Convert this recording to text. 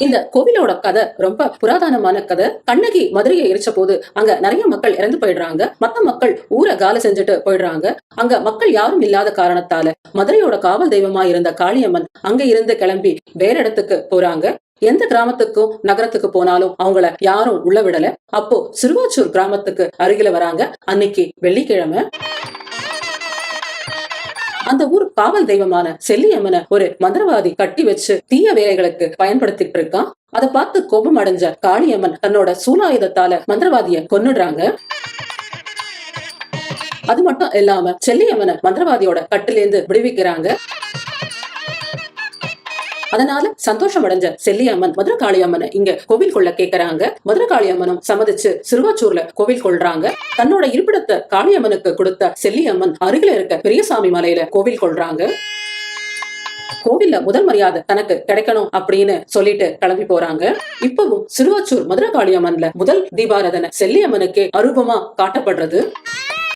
இந்த கோவிலோட கதை ரொம்ப புராதனமான கதை. கண்ணகி மதுரையை எரிச்ச போது அங்க நிறைய மக்கள் இறந்து போயிடுறாங்க. மத்த மக்கள் ஊரை காலி செஞ்சுட்டு போயிடுறாங்க. அங்க மக்கள் யாரும் இல்லாத காரணத்தால மதுரையோட காவல் தெய்வமா இருந்த காளியம்மன் அங்க இருந்து கிளம்பி வேற இடத்துக்கு போறாங்க. எந்த கிராமத்துக்கும் நகரத்துக்கு போனாலும் அவங்கள யாரும் உள்ள விடல. அப்போ சிறுவாச்சூர் கிராமத்துக்கு அருகில வராங்க. அன்னைக்கு வெள்ளிக்கிழமை. அந்த ஊர் காவல் தெய்வமான செல்லியம்மனை ஒரு மந்திரவாதி கட்டி வச்சு தீய வேலைகளுக்கு பயன்படுத்திட்டு இருக்கான். அதை பார்த்து கோபம் அடைஞ்ச காளியம்மன் தன்னோட சூலாயுதத்தால மந்திரவாதிய கொன்னுடுறாங்க. அது மட்டும் இல்லாம செல்லியம்மனை மந்திரவாதியோட கட்டிலேந்து விடுவிக்கிறாங்க. அதனால சந்தோஷம் அடைஞ்ச செல்லியம்மன் மதுரை காளியம்மனை இங்க கோவில் கொள்ள கேக்குறாங்க. மதுரை காளியம்மனும் சம்மதிச்சு சிறுவாச்சூர்ல கோவில் கொள்றாங்க. தன்னோட இருப்பிடத்தை காளியம்மனுக்கு கொடுத்த செல்லியம்மன் அருகில இருக்க பெரியசாமி மலையில கோவில் கொள்றாங்க. கோவில்ல முதல் மரியாதை தனக்கு கிடைக்கணும் அப்படின்னு சொல்லிட்டு கிளம்பி போறாங்க. இப்பவும் சிறுவாச்சூர் மதுரை காளியம்மன்ல முதல் தீபாராதனை செல்லியம்மனுக்கே அரூபமா காட்டப்படுறது.